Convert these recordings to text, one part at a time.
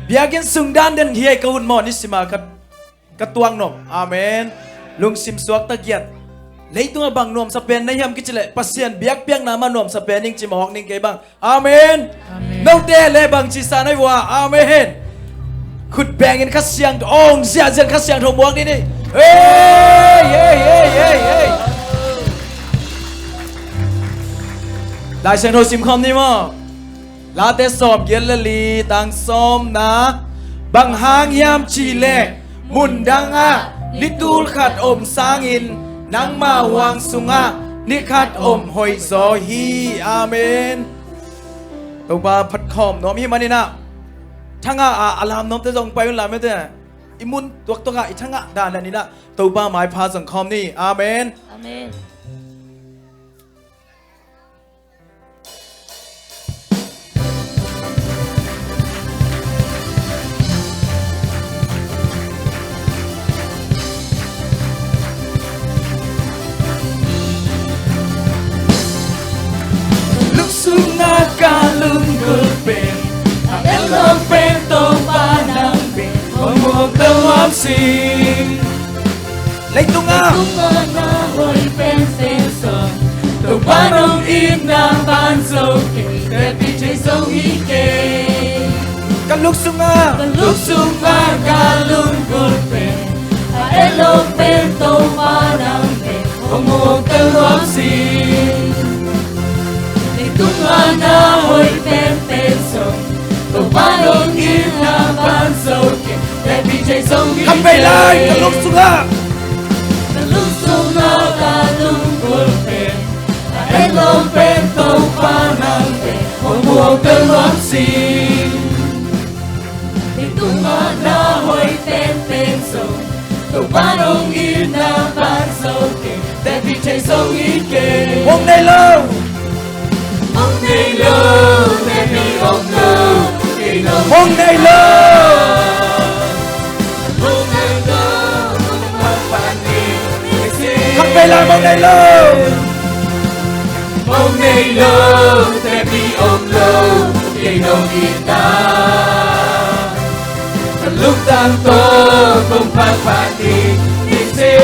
biakin sungdan den hiai kahun mo ni sima katuang nom amen lung sim suak tagiat leitung abang nom sa pen na yam kichile pasien biak piang nama nom sa pening chimahok ning kay bang amen no te le bang chi sa nai wa amen khut bangin khasyang ong sia zen khasyang thom muak ni ni hey lại sang thôi sim khom đi mà lá tết sòm kiến là lì tang xóm ná bằng hang yam chỉ lệ mùn đăng a lít tul khát ôm sang in nắng mà hoàng sung a ni khát ôm hồi gió hi amen tàu ba phật khom nó mi mà đi nào thằng a làm nó tới dòng bay làm mấy thế imun tuộc tuộc a thằng a đàn này nè tàu ba mái phá dòng khom đi amen amen kalung gulpen elong pento panang ben omog tawam sing leitunga na hoi pen senso to panong im na banso ke pi chei so ike kalung sunga kalung gulpen elong pento panang ben omog tawam sing na hoi pen penso to panong im na banso ke pi chei so ike cầm về lại kalung sunga kalung gulpen elong pento panang ben omog tawam sing na hoi pen penso to panong im na banso ke pi chei so ike hôm nay lâu hôm nay lâu hôm nay lâu cầm về lại hôm nay lâu te pi om lâu ke no kita lúc tan to cùng phát phát đi se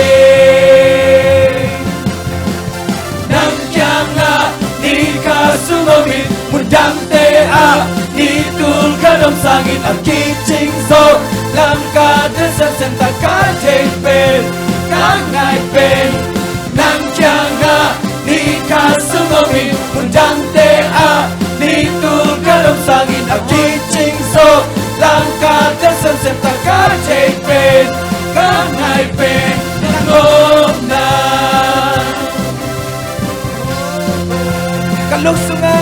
nang changa ni ka sungomit mundang te a ni tul ka dom sangit ang kiching so lam ka de sen ta ka te pen ka ngai pen nang changa ni ka sungomit mundang te a ni tul ka dom sangit ang kiching so lam ka de sen ta ka te pen ka ngai pen nang na kalung sunga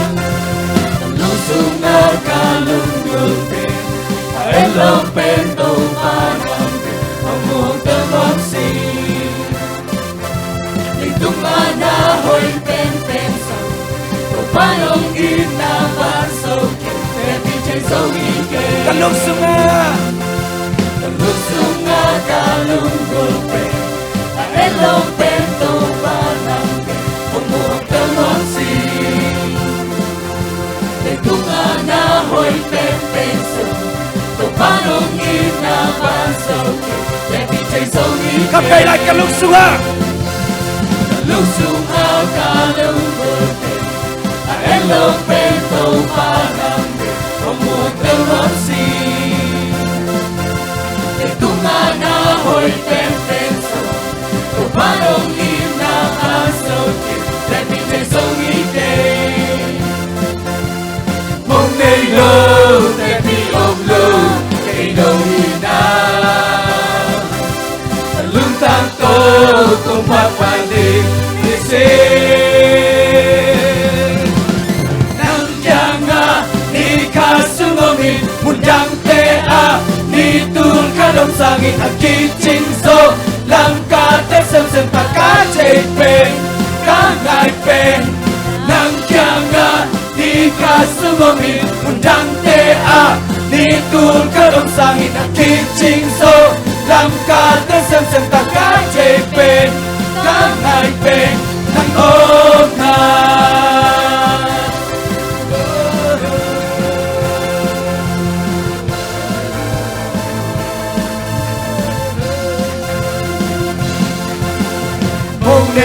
kalung gulpen elong pento panang ben omog tawam sing litung na hoi pen penso to panong im na banso ke pi chei so ike kalung sunga kalung gulpen elong pento panang ben omog tawam sing na hoi pen penso to panong im na banso ke pi chei so ike cầm về lại kalung sunga kalung gulpen elong pento panang ben omog tawam sing na hoi pen penso to panong im na banso ke pi chei so ike hôm nay lâu te pi om lâu ke no ina lung tan to cùng phát phát đi se nang changa ni ka sungomit mundang te a ni tul ka dom sangit ang kiching so lam ka te sem ta ka chei pen ka ngai pen nang changa ni ka sungomit mundang te a ni tul ka dom sangit ang kiching so lam ka te sem ta ka chei pen ka ngai pen nang na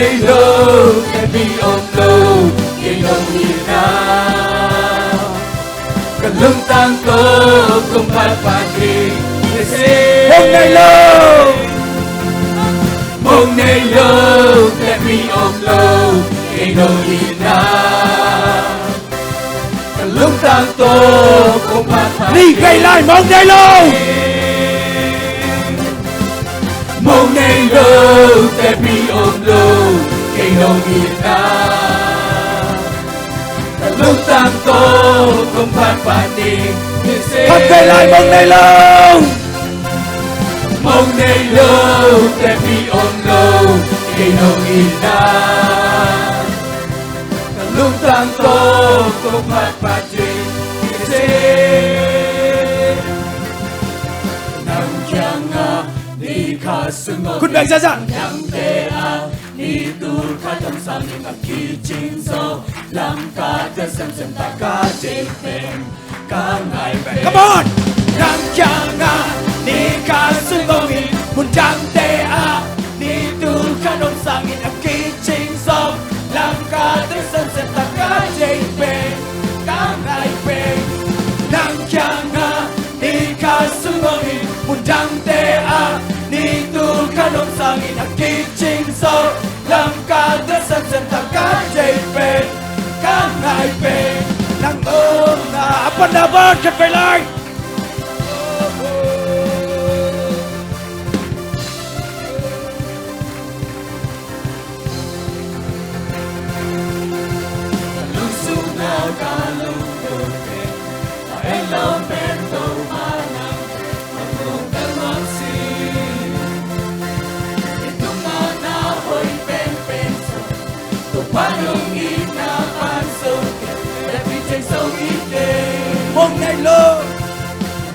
này lâu để bị ôm lâu để nồng nhìn na cần lưng tăng tô cùng phát phát đi để xem Mong này lâu mong này lâu để bị ôm lâu để nồng nhìn na cần lưng tăng tô cùng phát phát Đi gây lại mong này lâu mong này lâu để bị ôm lâu để nồng nhìn na lúc tăng tô không phát phát đi Thật gây lại mong này lâu mong này lâu để bị ôm lâu để nồng nhìn na lúc tăng tô không phát phát đi nằm chàng à đi khá sương ngọtคุณแบ่งซะจ้ะ nằm tê à đi tu khá tâm sang những ngạc kỳ chính sâu làm cả thế xem ta cả chế phèn cả ngày về Come on nằm chàng à đi khá sương ngọt muốn chẳng tê à đi tu khá tâm sang những ngạc kỳ chính sâu làm cả thế xem ta cả chế phèn cả ngày về nằm chàng à đi khá sương ngọt muốn chẳng tê à đi tu khá tâm sang những ngạc kỳ chính sâu làm cả thế xem ta cả chế phèn cả ngày về Nang ôm na Apa na ba Thật gây lại lung sung nào cả lung đồ về em lòng bên đầu mà nằm mà không cần mong gì tung mà nào hồi bên bên sông tụ qua đường nghĩ na ban sông để bị chạy sâu ít đêm Mong này lâu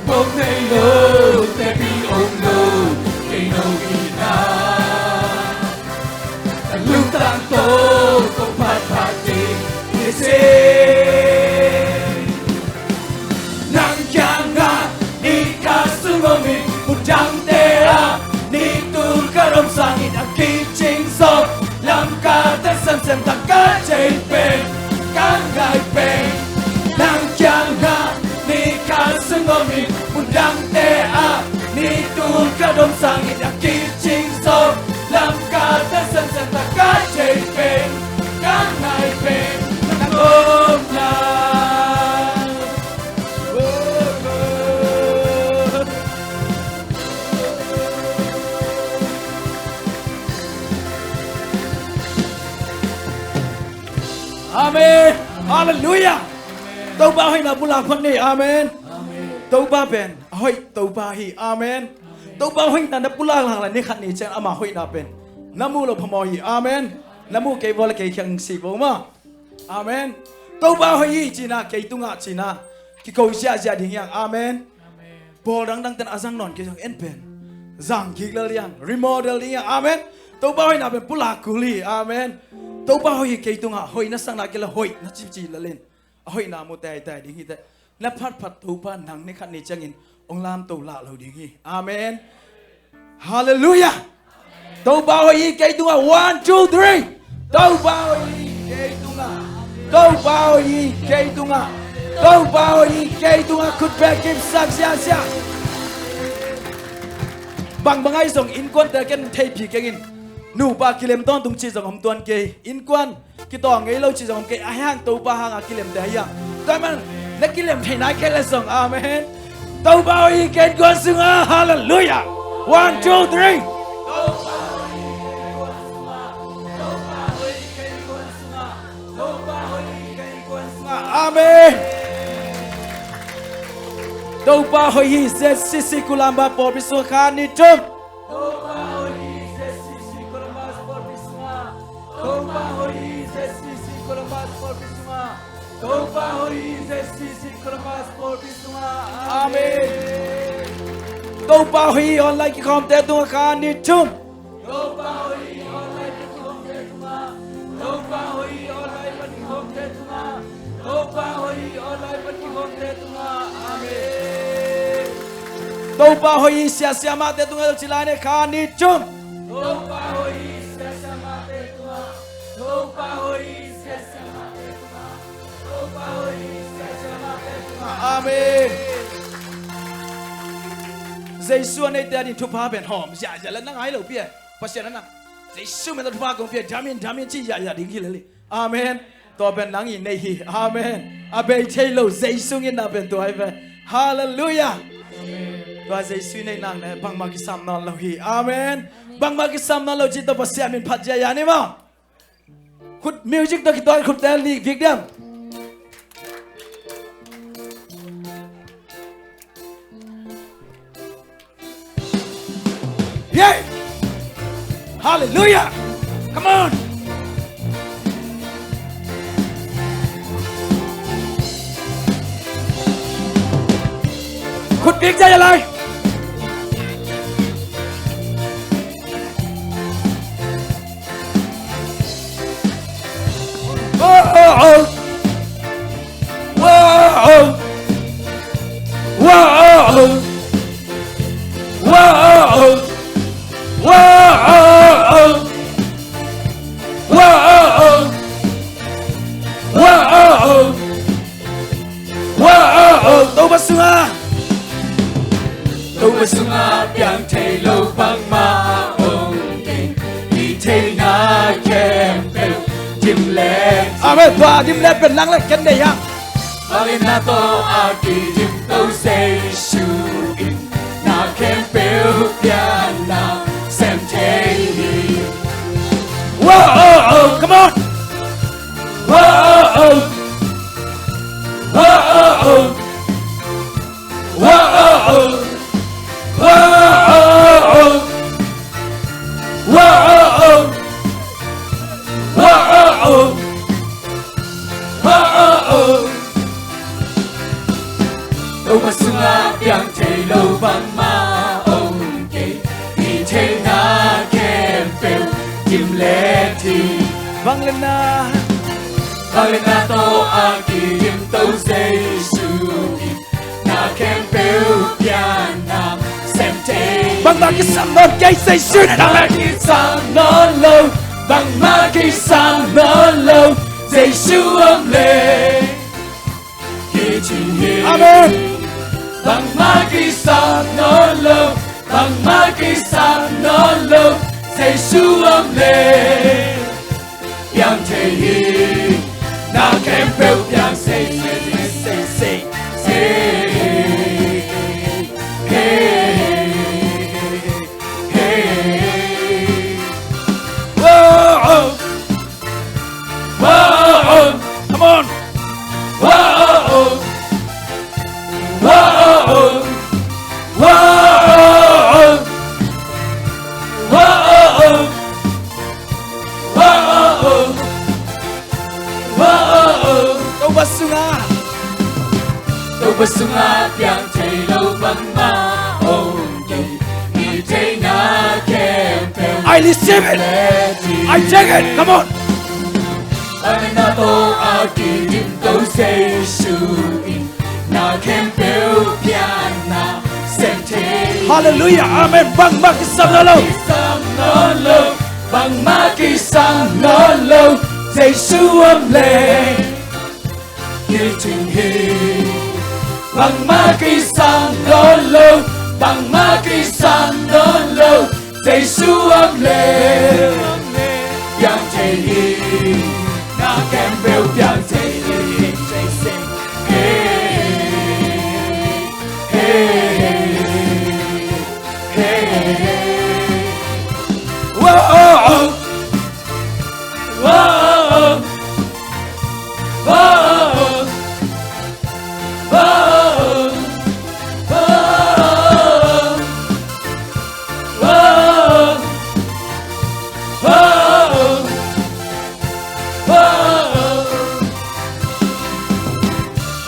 mong này lâu để bị ôm lâu để nâu đi na lung tăng tô không phát phát đi để xem nắng chang nga đi cả sương ngô mi một trăng tê à đi tu cả đông sang ít đã kỳ chính sâu làm cả thế xem ta cả chạy về cả ngày về nắng chang nga đi cả sương ngô mi một trăng tê à đi tu cả đông sang ít đã kỳ chính sâu làm cả thế xem ta cả chạy về cả ngày về nắng ôm nàng Amen Hallelujah Tâu ba hay là bula khuân ni Amen Tâu ba ben Hoi tâu ba hi Amen Tâu ba hoi na bula lang la ni khat ni chen ama hoi na ben Namu lo phamo hi Amen Namu ke vol ke khang si bo ma Amen Tâu ba hoi hi china ke tunga china ki ko sia sia ding yang Amen Bol dang dang ten azang non ke jang en pen Zang ki la liang remodel ding yang Amen Tâu ba hoi na ben bula kuli Amen Tâu ba hoi ke tunga hoi na sang na ke la hoi na chi chi la len hoi na mo tai tai ding hi ta la phat phat tâu ba nang ni khat ni changin ong lam tâu la lo ding hi Amen Hallelujah Tâu ba hoi ke tunga 1 2 3 Tâu ba hoi ke tunga Tâu ba hoi ke tunga Tâu ba hoi ke tunga khut be kim sak sia sia bang bangai song in kon ta ken thei phi kengin nu pa kilem ton tung chi jong hom tuan ke in kwan ki to ngei lo chi jong ke a hang to pa hang a kilem da ya ta man le kilem thei nai ke le song amen to ba yi ken kon sung a hallelujah 1 2 3 amen to ba hoi se sisi kulamba por bisu khani tum Amen. Tô bao hi online ki khom te tung kha ni chum. Tô bao hi online ki khom te tung. Tô bao hi online ki khom te tung. Tô bao hi online ki khom te tung. Amen. Tô bao hi sia sia ma te tung chilai ne kha ni chum. Tô bao hi sia sia ma te tung Amen Giê xu này ta đi chụp bên hòm dạ dạ lên năng ái lâu bia phát hiện năng Giê xu mình ta chụp công bia Jamin chỉ dạ dạ đi kia lên Amen to bên năng in này hi Amen abe chơi lâu Giê xu nghe na bên tôi về Hallelujah và Giê xu này năng này bằng magi sam non lâu hi Amen bằng magi sam non lâu chỉ to phát hiện mình phát dạ này mà khut music to kita khut tel đi việc điểm Yeah! Hallelujah! Come on! Khut việc ra lại! Wow! Wow! Wow! Wow! Wow! Wow! Wow! Wow! Đâu mà xưa Đâu mà sung á biang thầy lâu bằng ma ông kinh đi thầy na kem bèo tim lệ Amen và tim lệ bên lăng lại chân đây ha Bangin na to a ki tim tâu say shu in na kem bèo biang na xem thầy Wow! Come on! Wow! Wow! Wow! Wow! Wow! Wow! Wow! Đâu mà sung á biang thầy lâu bằng ma ông kỳ đi thầy na kem bèo tim lệ thì Vang lên na Bangin na to a ki tim tâu say shu in na kem bèo biang na xem thầy bằng ba cái sầm non cây xây xuyên Bằng đang ma lại khi sang nó lâu Bằng ma khi sang nó lâu Giê xu ấm lệ Khi trình hiện Amen Bằng ma khi sang nó lâu Bằng ma khi sang nó lâu Giê xu ấm lệ Yang thể hiện Na kem bèo yang say Wow! Wow! Come on! Wow! Wow! Wow! Wow! Wow! Wow! Đâu mà xưa Đâu mà sung á biang thầy lâu bằng ma ông kỳ đi thầy na kem bèo I receive it! I take it! Come on! Bangin na to a ki tim tâu say shu in na kem bèo biang na xem thầy Hallelujah! Amen! Bằng ba cái sầm non lâu Sang nó lâu bằng ma khi sang nó lâu Giê xu ấm lệ khi trình hiện bằng ma khi sang nó lâu bằng ma khi sang nó lâu Giê xu ấm lệ yang thể hiện na kem bèo yang thể hiện Wow! Wow! Wow! Wow! Wow! Wow! Wow! Wow!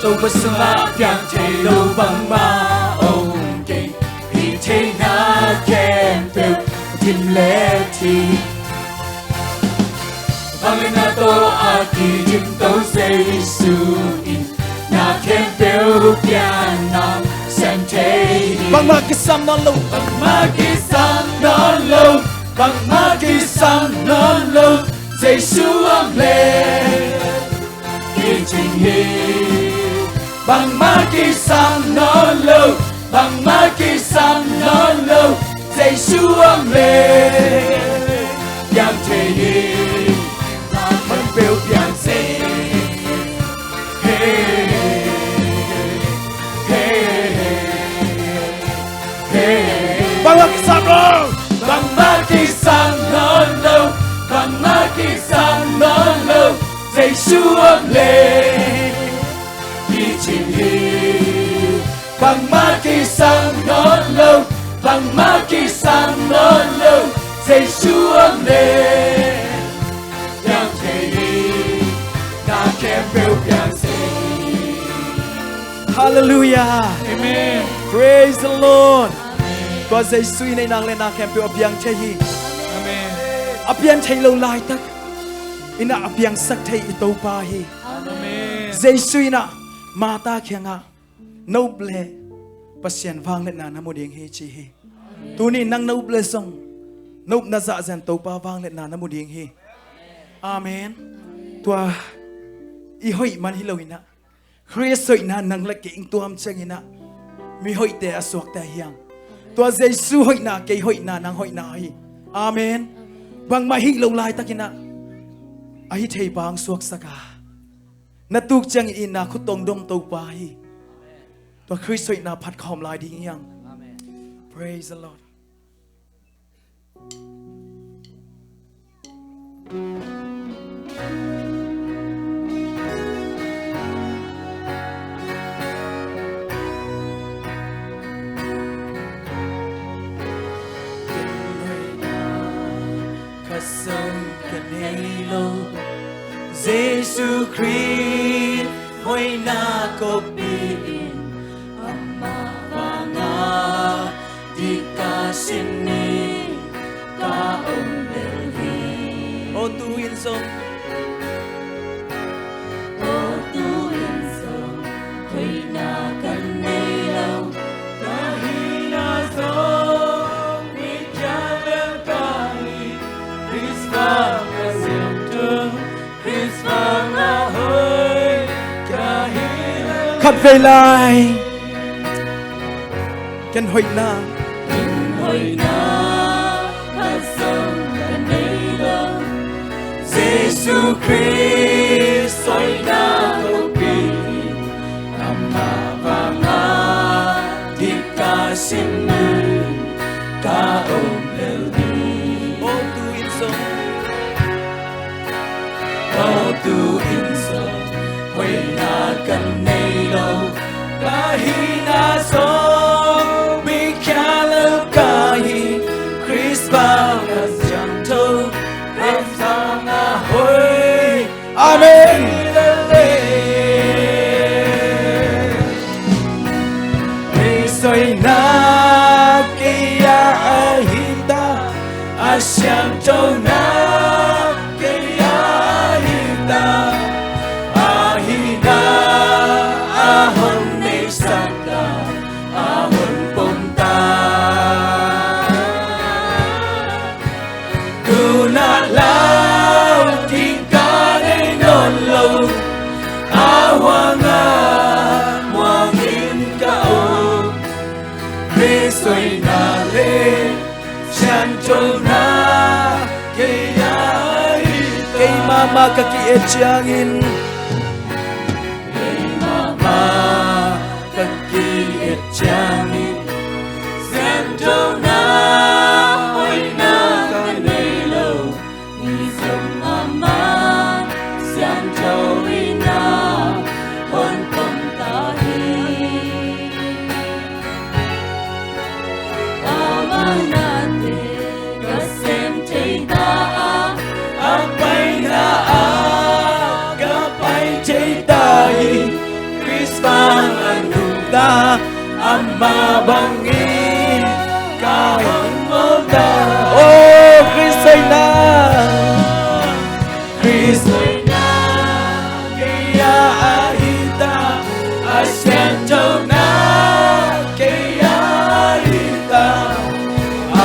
Đâu mà sung á biang thầy lâu bằng ma ông kinh thì thầy na kem bèo tim lệ thì Bangin na to a ki tim tâu say shu in na kem bèo biang na xem thầy Bằng ba cái sầm non lâu Bằng ma khi sang nó lâu Bằng ma khi sang nó lâu Giê xu ấm lệ khi trình hiện bằng má kỳ sam nó lâu bằng má kỳ sam nó lâu dây xuống lên yang thể hiện ta vẫn biểu yang dây hey hey hey bằng má kỳ sam lâu bằng má kỳ sam nó lâu bằng má kỳ sam nó lâu dây xuống lên đi trình hình bằng má kỳ sam nó lâu bằng má kỳ sam nó lâu dây xuống lên yang thể hiện ta kém biểu yang dây. Hallelujah. Amen. Praise the Lord. Tua dây suy này nàng lên nàng kèm biểu abiang thay hi. Amen. Abiang thay lâu lai tak. Ina abiang sắc thay ito pa hi. Amen. Dây suy na mata khen ha. Noble pasien vang lên na namo đieng hi chi hi. Tu ni nang noble song. Nob na dạ dàn tàu pa vang lên na namo đieng hi. Amen. Tua i hoi man hi lo ina. Christ hoi na nang la king tuam chang ina. Mi hoi te asok ta hiang. Tua Giêsu hoi na ke hoi na nang hoi na hi. Amen. Bang ma hi lo lai takina. A hi thei bang suak saka. Natuk chang ina khutong dom tàu pa hi. Tua Christ hoi na phat khom lai ding hiang. Praise the Lord. Giêsu Christ hoi na ko bin amma vanga di ka sini ka om belhi O tu in song. o tu in so hoi na kan nei lo ka hi na so mi cha le ka hi Christ va ka sim tu Christ va na hoi ka hi Khát về lại. Ken hoi na. hoi na ka song ka nei lo Giêsu Christ hoi na ko bin amma vanga di ka sim ka om belhi O tu in song. o tu in so hoi na kan nei lo ka hi na so mi kha lo ka hi Christ ba ka jang to Christ ba na hoi Amen. Christ hoi na kia ahita asyam to na kia ahita ahina ahon ne saka ahon ponta kuna lao tingka nei non lo awanga muangin ka o Christ hoi na le chan to na kia ahita Kay mama kakiet changin. mama kakiet changin Santo na hoi na kanelo ni som ama Santo ina hon pom tahi amanate kasem teita apay na kapay teita Chris bang anunda amma bangin kahon mo da Oh, Chris hoi na. Chris hoi na kaya ahita asyento na kaya ahita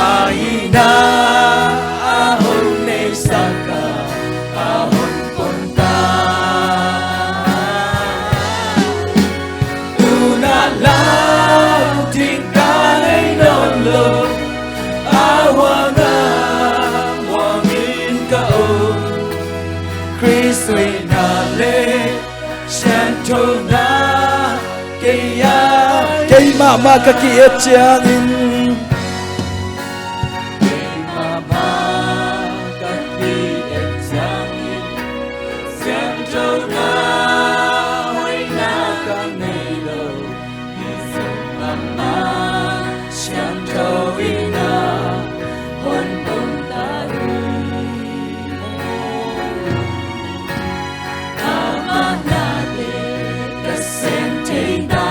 ahina ahon ne saka ahon ponta mama kaki echangin mama kaki echangin xem trâu na hoi na càng ngày đầu Giêsu mama xem trâu ina hôn bông ta ama na de kasen te na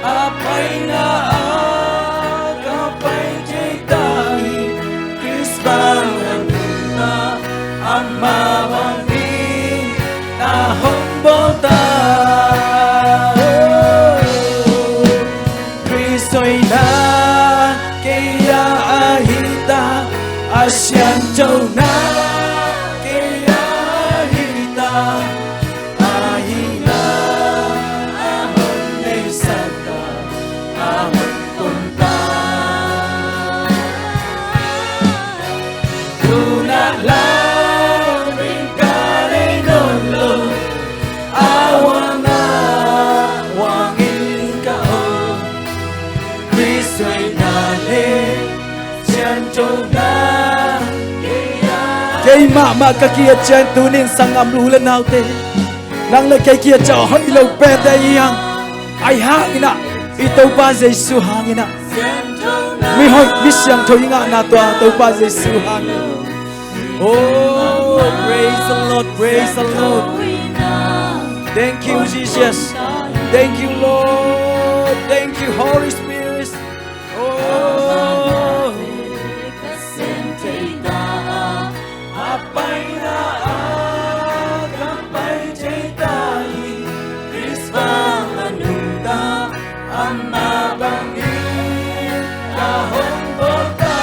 apai na kapai te tai Krisban na ama bani na hong bota Krisoi na kaya ahita asyan châu na kaya ahita ahina ahon ne saka ahon punta tuna lao bingkare nolo awana wangin kao Krisoi na le chan châu na cây mama kaki echang tunin sangam lula naute nang le kai kia cha hoi lo pe te yang ai hangina ito pa Giêsu hangina mi hoi mi siang thoi nga na tua to pa Giêsu hangina oh praise the Lord, praise the Lord. Thank you Jesus, thank you Lord, thank you Holy Spirit. Oh apai na kapai te tai Krisban anunda amma bangi na hong bota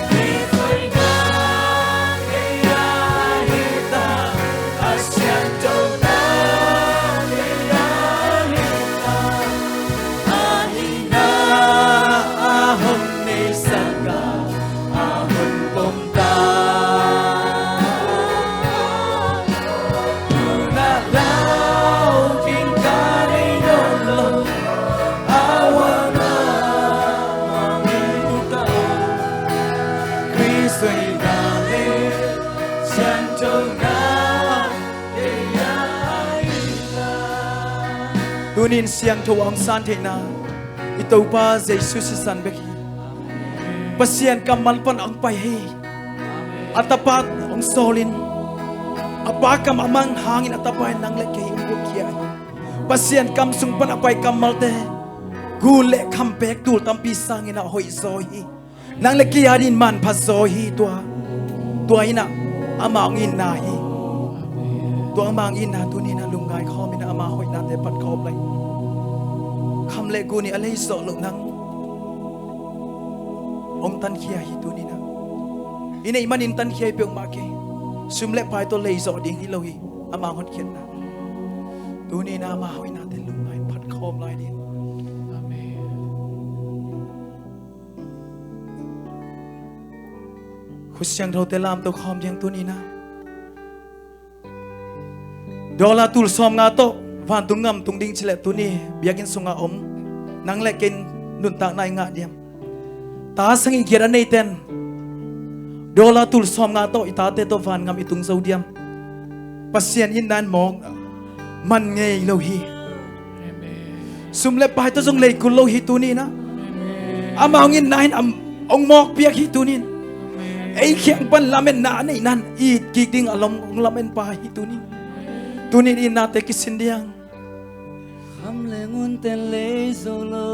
Krisoi na kaya hita asyan châu na kaya hita ahina ahon ne saka ahon pomta tuna lao bingkare nolo awana mangimuta Krisoi na le chan châu na kaya ahita tunin siang thawang san the na ito pa Giêsu si san beki pasien kamal pan ang pai he atapat ang solin apa kam amang hangin atapay nang lekay umbok kiya pasien kam sung pan apay kamal te gule kampek tul tampi sangin na hoi zohi nang lekay adin man pa zohi tua ina amang inahi tua amang ina tunin na lungay kami na ama hoi nate pat koblay kham le gu ni alay so lo nang ông tan kia hi tu ni na ina iman in tan kia pe ong ma ke sum le pai to le zo ding hi lo hi ama hot khen na tu ni na ma hoi na te lung lai phat khom lai ni amen khu siang tho te lam to khom yang tu ni na dola tul som nga to van tung ngam tung ding chile tu ni biakin sunga om nang le ken nun ta nai nga diam ta sangi kira nei ten dola tul som nga to itate to van ngam itung zo diam pasien in nan mok man ngei lo hi sum le pai to jong le kul lo hi tu ni na amang in nain am ong mok piak hi tu ni ei khiang pan lamen na nei nan i ki ding alom ong lamen pa hi tu ni in na te kisin diang kham le ngun ten le solo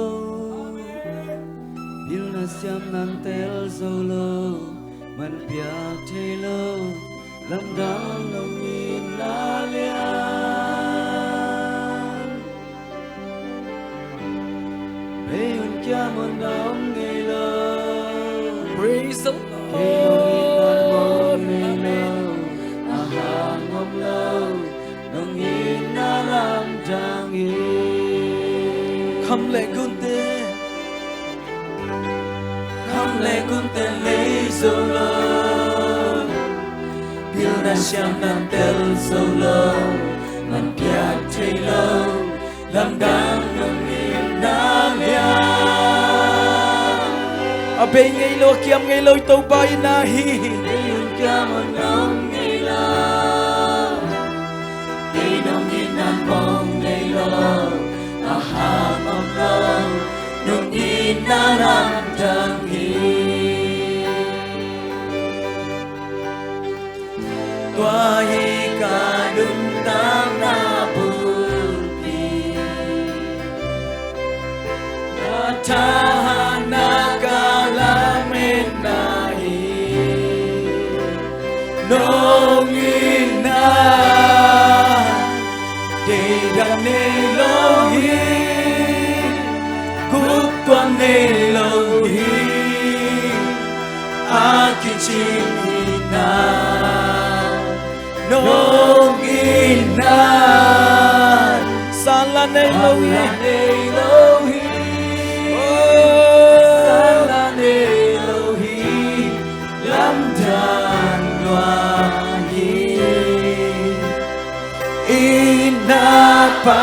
Dil na siam nan tel solo man piak thei lo lam dang long in na lian Hey un kya mon dong nge lo praise the Hey un in Lord mon nge lo aha ngom lo dong in na lam dang in kham le gun te Kham le kun ten le solo Pil na siam nan tel solo Man piak thầy lâu làm đang nông nghìn nam ya abe ngay lo kiam ngay lo tàu bay na hi ayun ka man nông ngay lâu ngay nông nghìn nam bông ngay lâu aham ông lâu nông nghìn nam đang hi tua hi ka đừng tam na putih tahana kalamenahi nongina dedane lohi gupane lohi akichina nongina salane lohi Elohi Salane Elohi Lam dan Wahi Inapas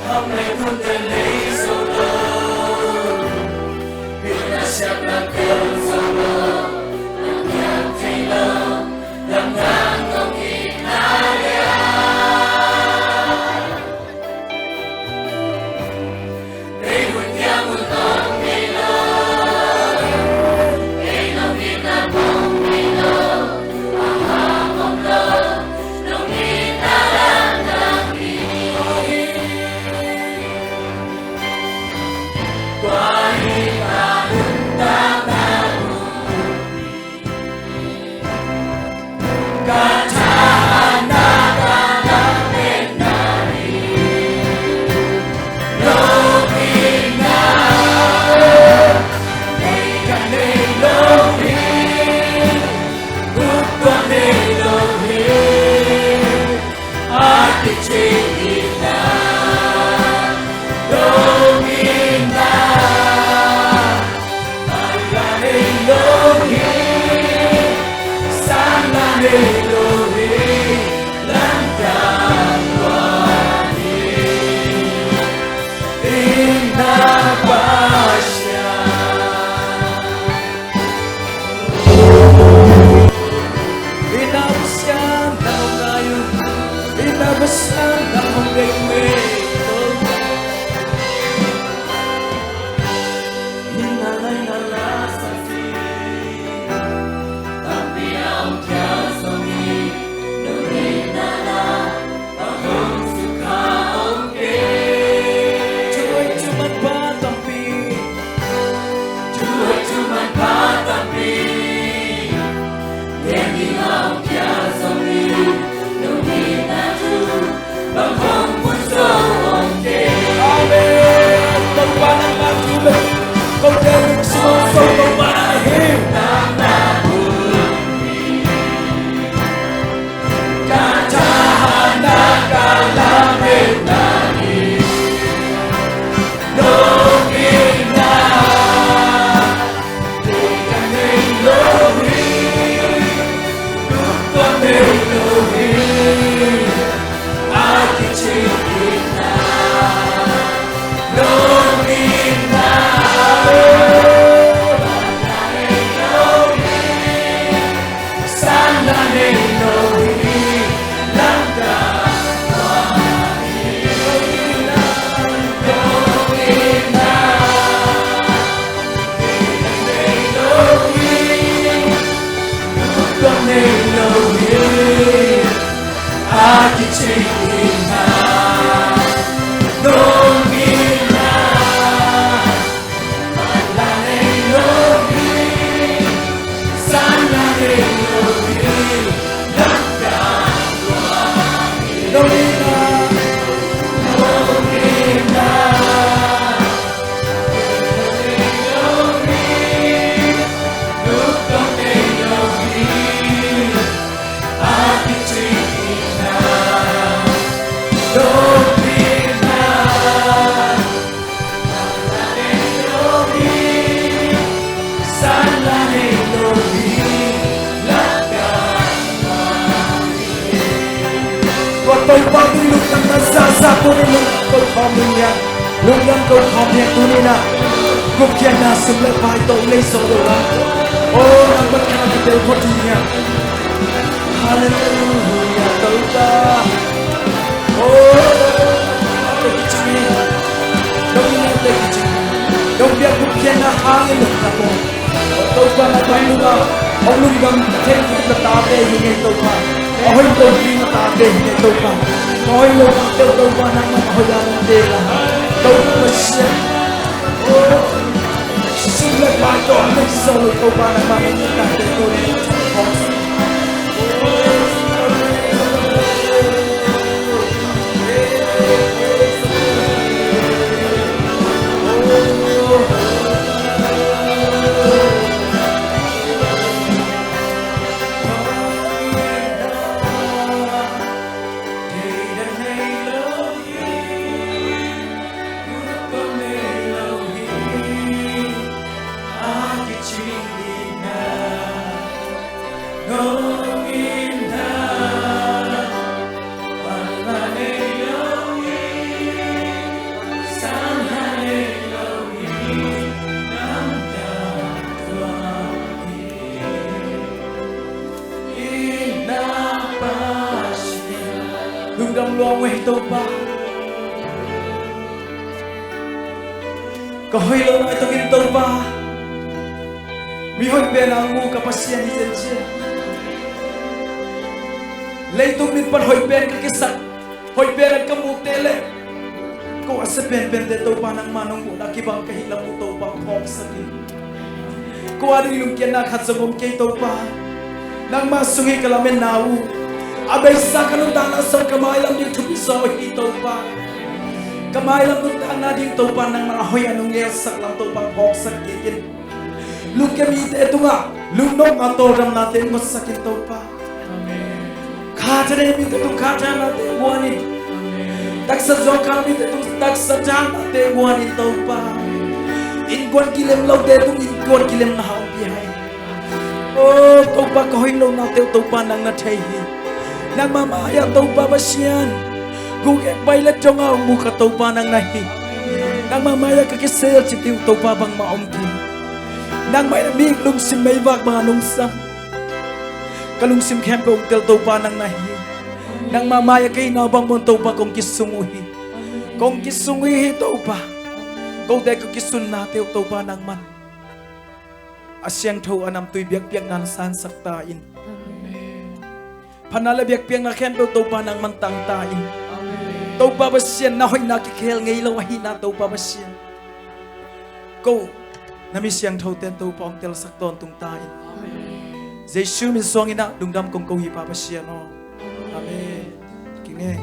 Hamle kun telei solo Bila siap nak solo Yang tilo Yang ngangong inaya Rehun yang utong nilo Enong inapong nilo Aham om lo Nong inalang ng inohi Wahai Tuhan, tôi bao đi lúc nằm ta xa tôi đi lúc tôi không mình nhạc lúc nằm tôi không nhạc tôi đi nè cuộc kia na sum lại bài tôi lấy số đồ á ô nằm bất ngờ thì đều có gì nhạc Hallelujah tôi ta ô tôi cái chữ đông nghe tôi cái chữ đông biết cuộc kia na hàng lúc ta cô tôi qua là tôi luôn à ông luôn gần thêm cái ta về như ngày tôi qua ôi tôi đi mà ta về như tôi qua ôi lúc tôi qua nằm mà hồi là để là tôi mà sẽ xin lại bài tôi lấy số tôi qua nằm mà mình ta để tôi đâm loa ngoài tàu ba có hơi lâu nay tôi in tàu ba mi hơi bên ang ngu kapasian hi chen che lấy tung min pan hơi bên cái sat hơi bên ang kamu tele ko asa bên de tàu ba nang manong mo nakibang kahilang mo tàu ba phong sakit ko ari lung kian na khat sabom kay tàu ba nang masungi kalamen nau abay sa kanuntan na sa kamay lang din tumisaw ito pa kamay lang nuntan na din ito pa ng marahoy anong yesak lang ito pa hok sakitin lukemite ito nga lunok atoram natin masakit ito pa kata na yung itong kata natin buwanin taksa zokam itong taksa dyan natin buwanin ito pa ingwan kilem law itong ingwan kilem na haong bihay oh ito pa kahoy law natin ito pa nang natayi nang mamaya tau pa basyan gugek bailat jong ang muka tau pa nang nahi nang mamaya kakisel sitiu tau pa bang maomki nang may namig lungsim may wag mga nungsa kalungsim kem kong tel tau pa nang nahi nang mamaya kay nabang mon tau pa kong kisunguhi tau pa kong day ko kisun natin tau pa nang man asyang tau anam tuy biyak nan san saktain panala biyak piang na ken tau pa nang mantang tain tau pa basyan na hoy nakikhel ngay lawahi na tau pa basyan ko nami siyang tau ten tau pa ang tel sakton tung tain Jesus min song ina dungdam kong ko hi pa basyan no amen kine